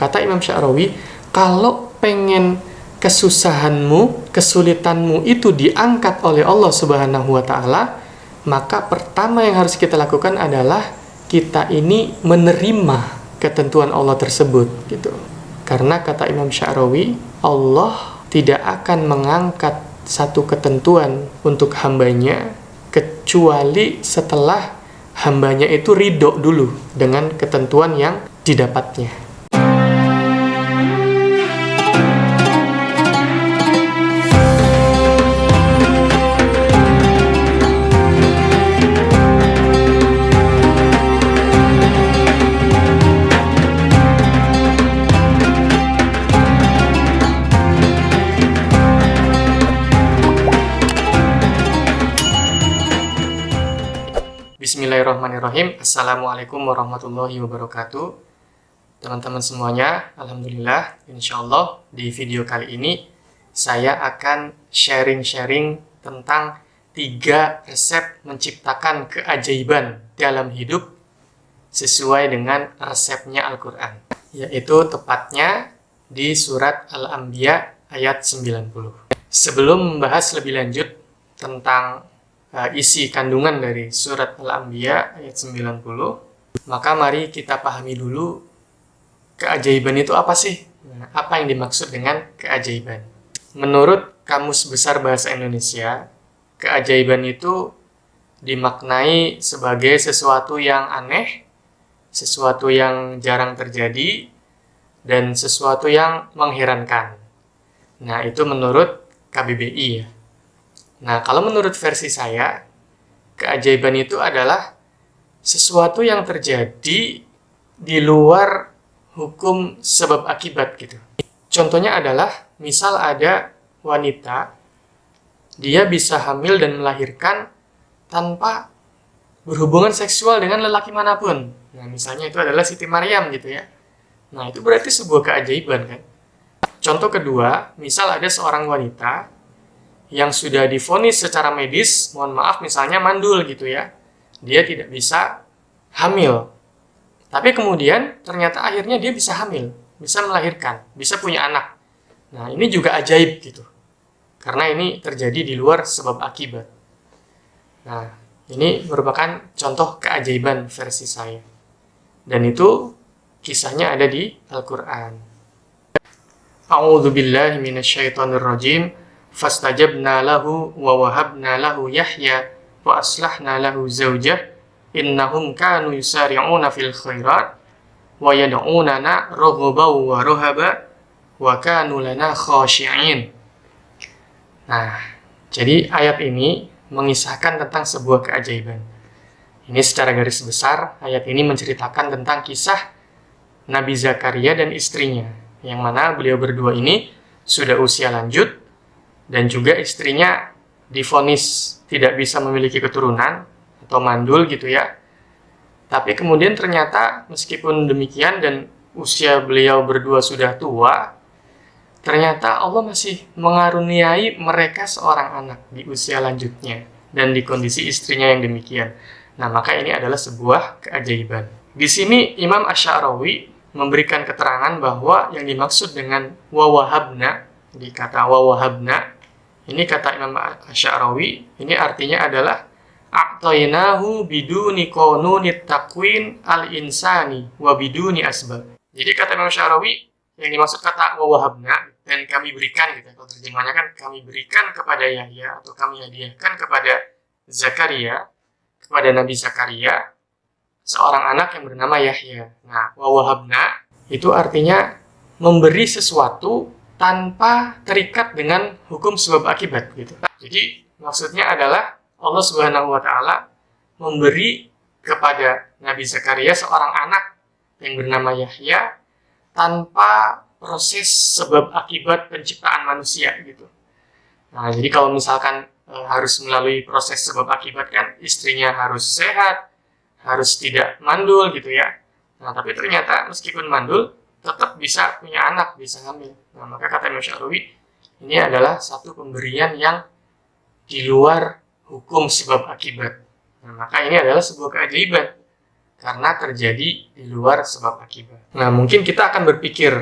Kata Imam Sya'rawi, kalau pengen kesusahanmu, kesulitanmu itu diangkat oleh Allah Subhanahu wa Ta'ala, maka pertama yang harus kita lakukan adalah kita ini menerima ketentuan Allah tersebut gitu. Karena kata Imam Sya'rawi, Allah tidak akan mengangkat satu ketentuan untuk hambanya kecuali setelah hambanya itu ridho dulu dengan ketentuan yang didapatnya. Bismillahirrahmanirrahim. Assalamualaikum warahmatullahi wabarakatuh. Teman-teman semuanya, alhamdulillah, insyaallah di video kali ini saya akan sharing tentang 3 resep menciptakan keajaiban dalam hidup sesuai dengan resepnya Al-Quran, yaitu tepatnya di surat Al-Anbiya ayat 90. Sebelum membahas lebih lanjut tentang isi kandungan dari surat Al-Anbiya ayat 90, maka mari kita pahami dulu keajaiban itu apa sih? Apa yang dimaksud dengan keajaiban? Menurut Kamus Besar Bahasa Indonesia, keajaiban itu dimaknai sebagai sesuatu yang aneh, sesuatu yang jarang terjadi, dan sesuatu yang mengherankan. Nah, itu menurut KBBI ya. Nah, kalau menurut versi saya, keajaiban itu adalah sesuatu yang terjadi di luar hukum sebab akibat gitu. Contohnya adalah, misal ada wanita, dia bisa hamil dan melahirkan tanpa berhubungan seksual dengan lelaki manapun. Nah, misalnya itu adalah Siti Maryam gitu ya. Nah, itu berarti sebuah keajaiban kan. Contoh kedua, misal ada seorang wanita yang sudah divonis secara medis, mohon maaf misalnya mandul gitu ya, dia tidak bisa hamil. Tapi kemudian ternyata akhirnya dia bisa hamil, bisa melahirkan, bisa punya anak. Nah, ini juga ajaib gitu. Karena ini terjadi di luar sebab akibat. Nah, ini merupakan contoh keajaiban versi saya. Dan itu kisahnya ada di Al-Quran. A'udzubillahi minasyaitonirrajim. Fastajabna lahu wa wahabna lahu Yahya wa aslahna lahu zawjah innahum kanu yusari'una fil khairat wa yad'unana raghaban wa rahaba wa kanu lana khashi'in. Nah, jadi ayat ini mengisahkan tentang sebuah keajaiban. Ini secara garis besar, ayat ini menceritakan tentang kisah Nabi Zakaria dan istrinya, yang mana beliau berdua ini sudah usia lanjut dan juga istrinya divonis tidak bisa memiliki keturunan atau mandul gitu ya. Tapi kemudian ternyata meskipun demikian dan usia beliau berdua sudah tua, ternyata Allah masih mengaruniai mereka seorang anak di usia lanjutnya dan di kondisi istrinya yang demikian. Nah, maka ini adalah sebuah keajaiban. Di sini Imam Asy-Sya'rawi memberikan keterangan bahwa yang dimaksud dengan wawahabna, di kata wawahabna, ini kata Imam Asy-Sya'rawi, ini artinya adalah a'tainahu biduni qanunit takwin al-insani wa biduni asbab. Jadi kata Imam Asy-Sya'rawi, yang dimaksud kata wawahabna, dan kami berikan gitu, kalau terjemahnya kan kami berikan kepada Yahya atau kami hadiahkan kepada Zakaria, kepada Nabi Zakaria, seorang anak yang bernama Yahya. Nah, wawahabna itu artinya memberi sesuatu tanpa terikat dengan hukum sebab akibat gitu. Jadi maksudnya adalah Allah Subhanahu wa Ta'ala memberi kepada Nabi Zakaria seorang anak yang bernama Yahya tanpa proses sebab akibat penciptaan manusia gitu. Nah, jadi kalau misalkan harus melalui proses sebab akibat kan istrinya harus sehat, harus tidak mandul gitu ya. Nah, tapi ternyata meskipun mandul tetap bisa punya anak, bisa hamil. Nah, maka kata Imam Sya'rawi, ini adalah satu pemberian yang di luar hukum sebab akibat. Nah, maka ini adalah sebuah keajaiban. karena terjadi di luar sebab akibat. Nah, mungkin kita akan berpikir,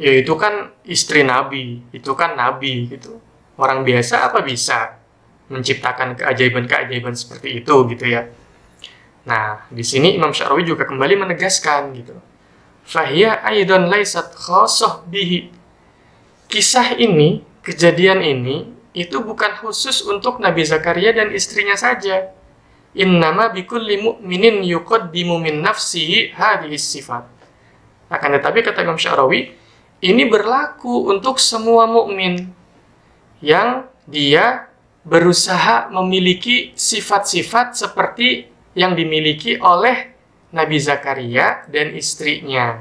ya itu kan istri Nabi, itu kan Nabi gitu. Orang biasa apa bisa menciptakan keajaiban-keajaiban seperti itu gitu ya. Nah, di sini Imam Sya'rawi juga kembali menegaskan gitu. Fahiya aidan laisat khassah bihi. Kisah ini, kejadian ini itu bukan khusus untuk Nabi Zakaria dan istrinya saja. Innama bikulli mu'minin yuqaddimu min nafsihi hadhihi sifat. Akan tetapi kata Imam Sya'rawi, ini berlaku untuk semua mukmin yang dia berusaha memiliki sifat-sifat seperti yang dimiliki oleh Nabi Zakaria dan istrinya.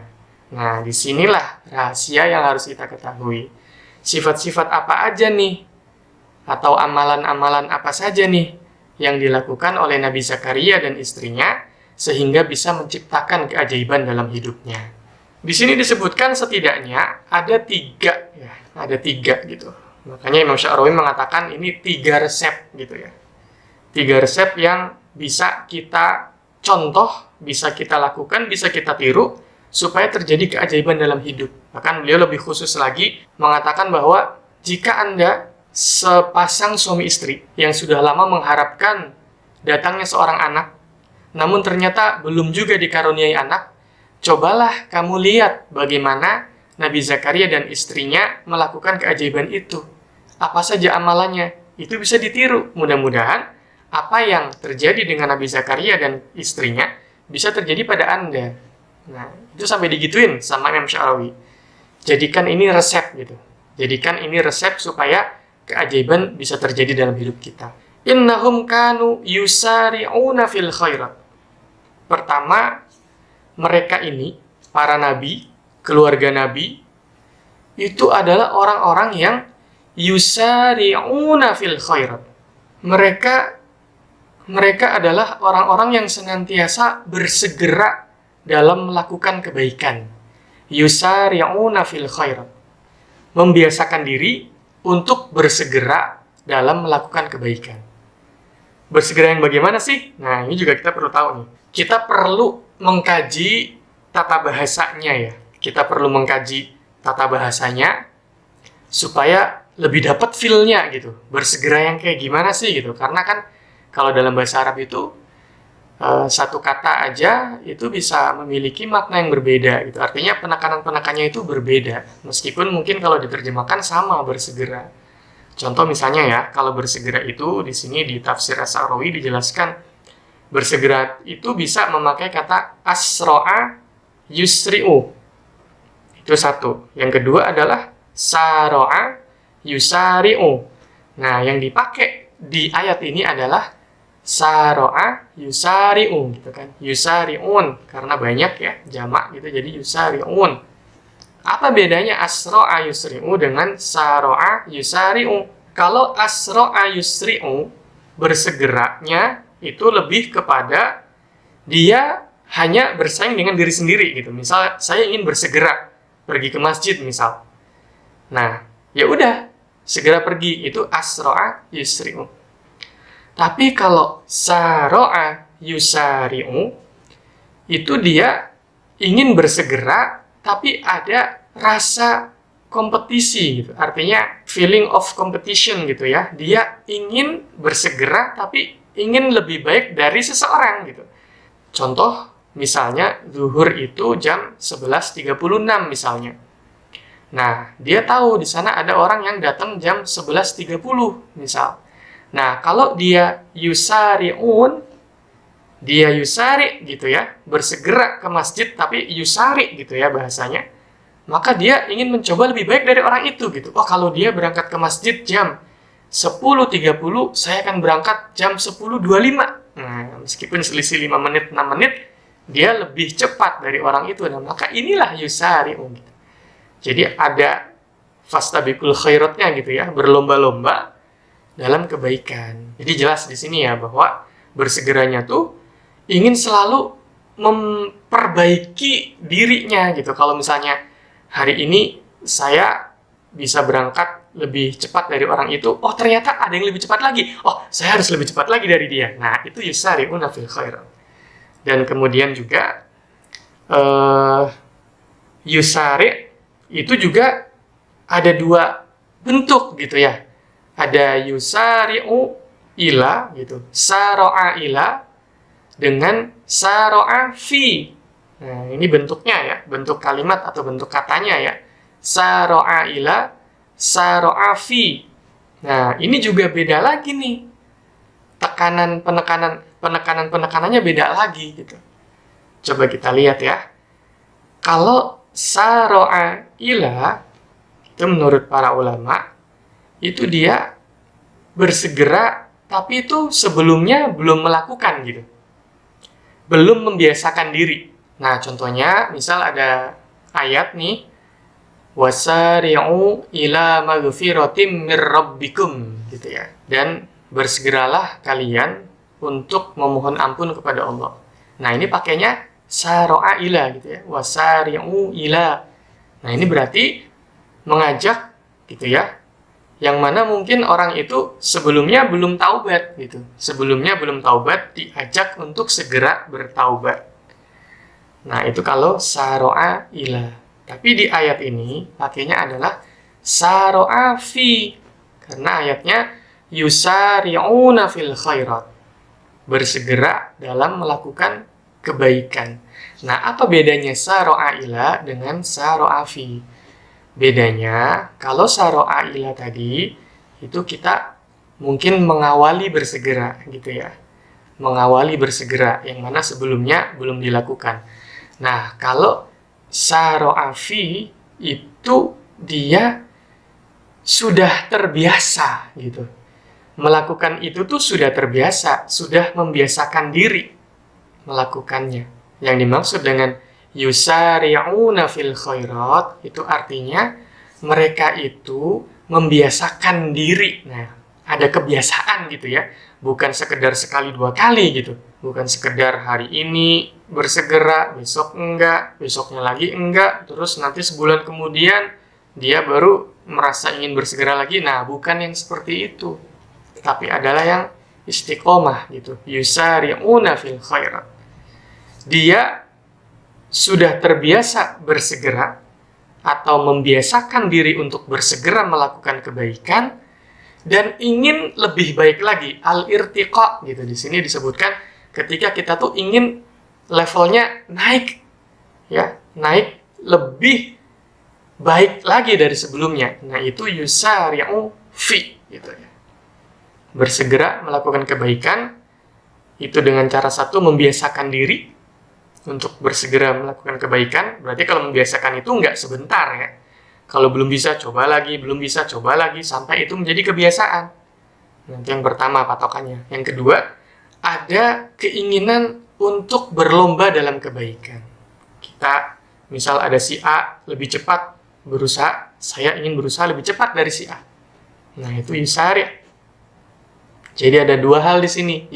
Nah, disinilah rahasia yang harus kita ketahui. Sifat-sifat apa aja nih? Atau amalan-amalan apa saja nih yang dilakukan oleh Nabi Zakaria dan istrinya sehingga bisa menciptakan keajaiban dalam hidupnya. Di sini disebutkan setidaknya ada 3 ya, ada 3 gitu. Makanya Imam Sya'rawi mengatakan ini 3 resep gitu ya. 3 resep yang bisa kita contoh, bisa kita lakukan, bisa kita tiru supaya terjadi keajaiban dalam hidup. Bahkan beliau lebih khusus lagi mengatakan bahwa jika Anda sepasang suami istri yang sudah lama mengharapkan datangnya seorang anak, namun ternyata belum juga dikaruniai anak, cobalah kamu lihat bagaimana Nabi Zakaria dan istrinya melakukan keajaiban itu. Apa saja amalannya, itu bisa ditiru. Mudah-mudahan apa yang terjadi dengan Nabi Zakaria dan istrinya bisa terjadi pada Anda. Nah, itu sampai digituin sama Imam Sya'rawi. Jadikan ini resep gitu. Jadikan ini resep supaya keajaiban bisa terjadi dalam hidup kita. Innahum kanu yusari'una fil khairat. Pertama, mereka ini, para nabi, keluarga nabi, itu adalah orang-orang yang yusari'una fil khairat. Mereka adalah orang-orang yang senantiasa bersegera dalam melakukan kebaikan. Yusari'una fil khairat. Membiasakan diri untuk bersegera dalam melakukan kebaikan. Bersegera yang bagaimana sih? Nah, ini juga kita perlu tahu nih. Kita perlu mengkaji tata bahasanya ya. Kita perlu mengkaji tata bahasanya supaya lebih dapat feel-nya gitu. Bersegera yang kayak gimana sih gitu. Karena kan kalau dalam bahasa Arab itu satu kata aja itu bisa memiliki makna yang berbeda gitu. Artinya penekanan-penekannya itu berbeda. Meskipun mungkin kalau diterjemahkan sama bersegera. Contoh misalnya ya, kalau bersegera itu di sini di tafsir As-Sa'rawi dijelaskan bersegera itu bisa memakai kata asro'a yusri'u. Itu satu. Yang kedua adalah saro'a yusari'u. Nah, yang dipakai di ayat ini adalah saro'a yusari'u gitu kan. Yusari'un karena banyak ya jamak gitu jadi yusari'un. Apa bedanya asro'a yusri'u dengan saro'a yusari'u? Kalau asro'a yusri'u bersegeranya itu lebih kepada dia hanya bersaing dengan diri sendiri gitu. Misal saya ingin bersegera pergi ke masjid misal. Nah, ya udah segera pergi itu asro'a yusri'u. Tapi kalau saro'a yusari'u, itu dia ingin bersegera, tapi ada rasa kompetisi gitu. Artinya feeling of competition gitu ya. Dia ingin bersegera, tapi ingin lebih baik dari seseorang gitu. Contoh, misalnya zuhur itu jam 11.36 misalnya. Nah, dia tahu di sana ada orang yang datang jam 11.30 misal. Nah, kalau dia yusari'un, dia yusari gitu ya, bersegera ke masjid tapi yusari gitu ya bahasanya, maka dia ingin mencoba lebih baik dari orang itu gitu. Oh, kalau dia berangkat ke masjid jam 10.30, saya akan berangkat jam 10.25. Nah, meskipun selisih 5 menit, 6 menit, dia lebih cepat dari orang itu. Nah, maka inilah yusari'un gitu. Jadi ada fastabiqul khairatnya gitu ya, berlomba-lomba dalam kebaikan. Jadi jelas di sini ya bahwa bersegeranya tuh ingin selalu memperbaiki dirinya gitu. Kalau misalnya hari ini saya bisa berangkat lebih cepat dari orang itu, oh ternyata ada yang lebih cepat lagi. Oh, saya harus lebih cepat lagi dari dia. Nah, itu yusari'una fil khairat. Dan kemudian juga yusari itu juga ada dua bentuk gitu ya. Ada yusari'u ila gitu, saro'a ila dengan saro'a fi. Nah, ini bentuknya ya, bentuk kalimat atau bentuk katanya ya. Saro'a ila, saro'a fi. Nah, ini juga beda lagi nih. Penekanannya beda lagi gitu. Coba kita lihat ya. Kalau saro'a ila, itu menurut para ulama, itu dia bersegera, tapi itu sebelumnya belum melakukan gitu. Belum membiasakan diri. Nah, contohnya, misal ada ayat nih, wasari'u ila maghfiratim mir rabbikum gitu ya. Dan bersegeralah kalian untuk memohon ampun kepada Allah. Nah, ini pakainya saro'a ila gitu ya. Wasari'u ila. Nah, ini berarti mengajak gitu ya. Yang mana mungkin orang itu sebelumnya belum taubat gitu. Sebelumnya belum taubat, diajak untuk segera bertaubat. Nah, itu kalau saro'a ila. Tapi di ayat ini pakainya adalah saro'a fi. Karena ayatnya yusari'una fil khairat. Bersegera dalam melakukan kebaikan. Nah, apa bedanya saro'a ila dengan saro'a fi? Bedanya, kalau saro'a ila tadi, itu kita mungkin mengawali bersegera gitu ya. Mengawali bersegera, yang mana sebelumnya belum dilakukan. Nah, kalau saro'a fi, itu dia sudah terbiasa gitu. Melakukan itu tuh sudah terbiasa, sudah membiasakan diri melakukannya. Yang dimaksud dengan yusari'una fil khairat itu artinya mereka itu membiasakan diri. Nah, ada kebiasaan gitu ya. Bukan sekedar sekali dua kali gitu. Bukan sekedar hari ini bersegera, besok enggak, besoknya lagi enggak, terus nanti sebulan kemudian dia baru merasa ingin bersegera lagi. Nah, bukan yang seperti itu. Tapi adalah yang istiqomah gitu. Yusari'una fil khairat. Dia sudah terbiasa bersegera atau membiasakan diri untuk bersegera melakukan kebaikan dan ingin lebih baik lagi, al-irtiqa gitu. Di sini disebutkan ketika kita tuh ingin levelnya naik ya, naik lebih baik lagi dari sebelumnya. Nah, itu yusari'u fi gitu ya. Bersegera melakukan kebaikan itu dengan cara satu membiasakan diri untuk bersegera melakukan kebaikan. Berarti kalau membiasakan itu nggak sebentar ya. Kalau belum bisa, coba lagi. Belum bisa, coba lagi. Sampai itu menjadi kebiasaan. Nanti yang pertama patokannya. Yang kedua, ada keinginan untuk berlomba dalam kebaikan. Kita, misal ada si A lebih cepat berusaha, saya ingin berusaha lebih cepat dari si A. Nah, itu yusari'. Jadi ada dua hal di sini.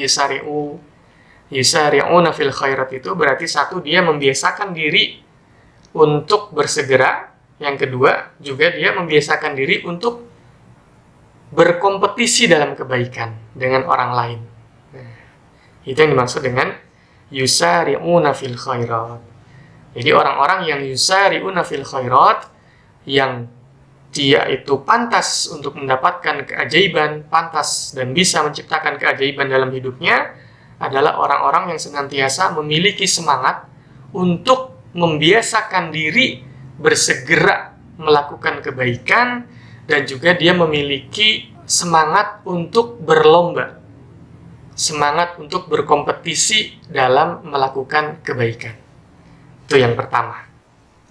Yusari'una fil khairat itu berarti satu, dia membiasakan diri untuk bersegera. Yang kedua, juga dia membiasakan diri untuk berkompetisi dalam kebaikan dengan orang lain. Nah, itu yang dimaksud dengan yusari'una fil khairat. Jadi orang-orang yang yusari'una fil khairat, yang dia itu pantas untuk mendapatkan keajaiban, pantas dan bisa menciptakan keajaiban dalam hidupnya, adalah orang-orang yang senantiasa memiliki semangat untuk membiasakan diri bersegera melakukan kebaikan, dan juga dia memiliki semangat untuk berlomba, semangat untuk berkompetisi dalam melakukan kebaikan. Itu yang pertama.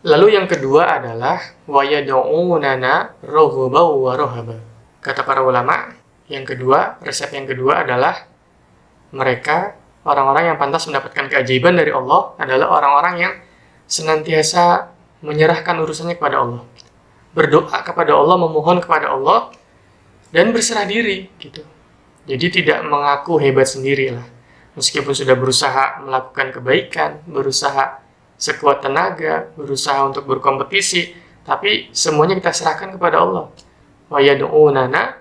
Lalu yang kedua adalah wa yad'unana raghaban wa rahaba. Kata para ulama, yang kedua, resep yang kedua adalah mereka, orang-orang yang pantas mendapatkan keajaiban dari Allah, adalah orang-orang yang senantiasa menyerahkan urusannya kepada Allah. Berdoa kepada Allah, memohon kepada Allah, dan berserah diri gitu. Jadi tidak mengaku hebat sendirilah. Meskipun sudah berusaha melakukan kebaikan, berusaha sekuat tenaga, berusaha untuk berkompetisi, tapi semuanya kita serahkan kepada Allah. Wa yad'unana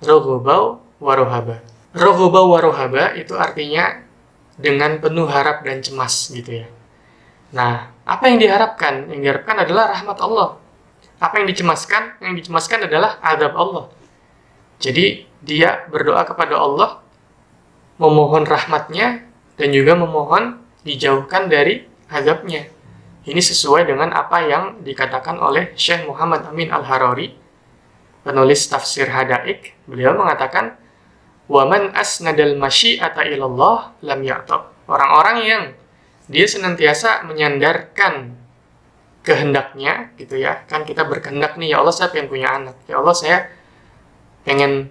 raghaban wa rahaba. Raghaban wa rahaba itu artinya dengan penuh harap dan cemas gitu ya. Nah, apa yang diharapkan? Yang diharapkan adalah rahmat Allah. Apa yang dicemaskan? Yang dicemaskan adalah azab Allah. Jadi, dia berdoa kepada Allah, memohon rahmatnya, dan juga memohon dijauhkan dari azabnya. Ini sesuai dengan apa yang dikatakan oleh Syekh Muhammad Amin Al-Harari, penulis tafsir Hadaik. Beliau mengatakan, "Waman asnadal masyi'ata ilallah lam ya'tab." Orang-orang yang dia senantiasa menyandarkan kehendaknya, gitu ya. Kan kita berkehendak nih, ya Allah saya pengen punya anak. Ya Allah saya pengen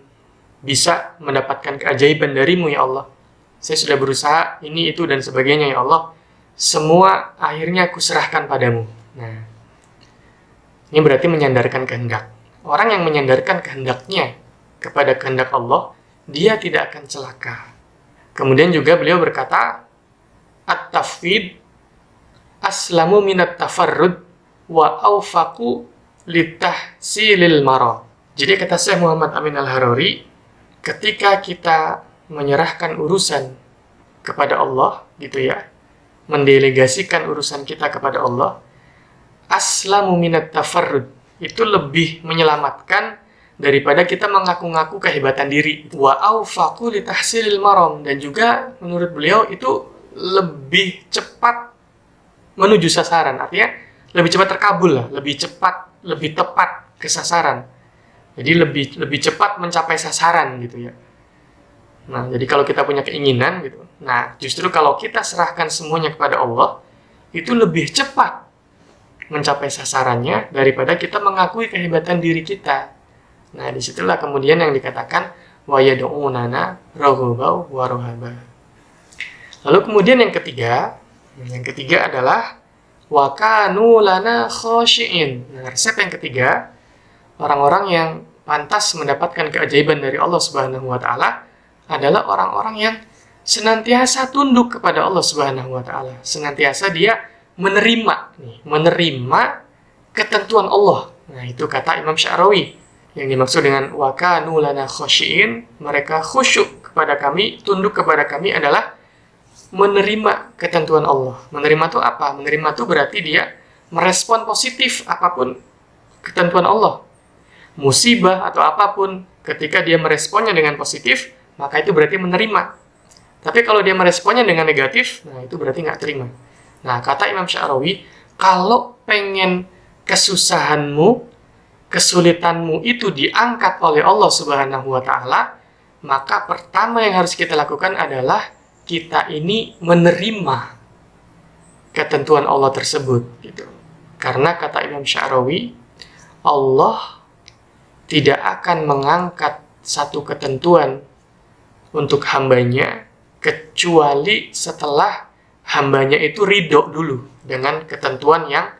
bisa mendapatkan keajaiban darimu ya Allah. Saya sudah berusaha ini, itu, dan sebagainya ya Allah. Semua akhirnya aku serahkan padamu. Nah, ini berarti menyandarkan kehendak. Orang yang menyandarkan kehendaknya kepada kehendak Allah, dia tidak akan celaka. Kemudian juga beliau berkata, at-tafwid aslamu minat tafarrud wa awfaku litahsilil marad. Jadi kata Syekh Muhammad Amin Al-Harari, ketika kita menyerahkan urusan kepada Allah, gitu ya, mendelegasikan urusan kita kepada Allah, aslamu minat tafarrud, itu lebih menyelamatkan daripada kita mengaku-ngaku kehebatan diri. Wa awfaqu li tahsilil maram, dan juga menurut beliau itu lebih cepat menuju sasaran, artinya lebih cepat terkabul lah, lebih cepat, lebih tepat ke sasaran. Jadi lebih cepat mencapai sasaran gitu ya. Nah, jadi kalau kita punya keinginan gitu, nah justru kalau kita serahkan semuanya kepada Allah, itu lebih cepat mencapai sasarannya daripada kita mengakui kehebatan diri kita. Nah, disitulah kemudian yang dikatakan wa yad'unana raghaba wa rahaba. Lalu kemudian yang ketiga adalah wa kanu lana khashi'in. Nah, resep yang ketiga, orang-orang yang pantas mendapatkan keajaiban dari Allah Subhanahu wa taala adalah orang-orang yang senantiasa tunduk kepada Allah Subhanahu wa taala. Senantiasa dia menerima ketentuan Allah. Nah, itu kata Imam Sya'rawi. Yang dimaksud dengan wa kanu lana khashi'in, mereka khusyuk kepada kami, tunduk kepada kami adalah menerima ketentuan Allah. Menerima itu apa? Menerima itu berarti dia merespon positif apapun ketentuan Allah. Musibah atau apapun, ketika dia meresponnya dengan positif, maka itu berarti menerima. Tapi kalau dia meresponnya dengan negatif, nah itu berarti nggak terima. Nah, kata Imam Sya'rawi, kalau pengen kesusahanmu, kesulitanmu itu diangkat oleh Allah Subhanahu wa taala, maka pertama yang harus kita lakukan adalah kita ini menerima ketentuan Allah tersebut gitu. Karena kata Imam Sya'rawi, Allah tidak akan mengangkat satu ketentuan untuk hambanya kecuali setelah hambanya itu ridho dulu dengan ketentuan yang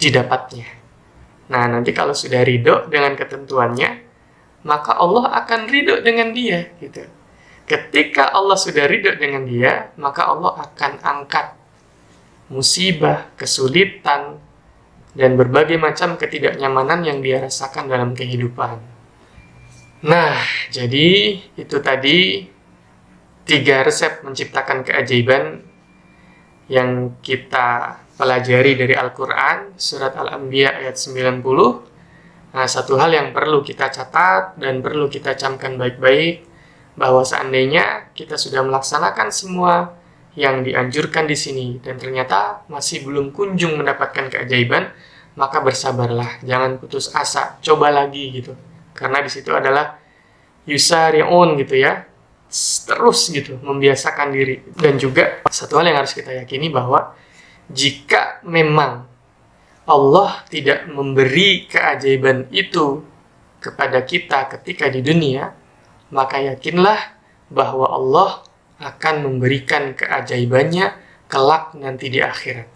didapatnya. Nah, nanti kalau sudah ridho dengan ketentuannya, maka Allah akan ridho dengan dia gitu. Ketika Allah sudah ridho dengan dia, maka Allah akan angkat musibah, kesulitan, dan berbagai macam ketidaknyamanan yang dia rasakan dalam kehidupan. Nah, jadi itu tadi 3 resep menciptakan keajaiban yang kita pelajari dari Al-Quran, surat Al-Anbiya ayat 90. Nah, satu hal yang perlu kita catat dan perlu kita camkan baik-baik, bahwa seandainya kita sudah melaksanakan semua yang dianjurkan di sini dan ternyata masih belum kunjung mendapatkan keajaiban, maka bersabarlah, jangan putus asa, coba lagi gitu. Karena di situ adalah yusari'un gitu ya, terus gitu membiasakan diri. Dan juga satu hal yang harus kita yakini bahwa jika memang Allah tidak memberi keajaiban itu kepada kita ketika di dunia, maka yakinlah bahwa Allah akan memberikan keajaibannya kelak nanti di akhirat.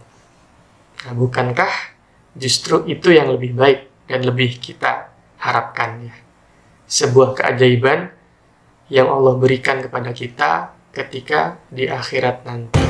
Nah, bukankah justru itu yang lebih baik dan lebih kita harapkan ya? Sebuah keajaiban yang Allah berikan kepada kita ketika di akhirat nanti.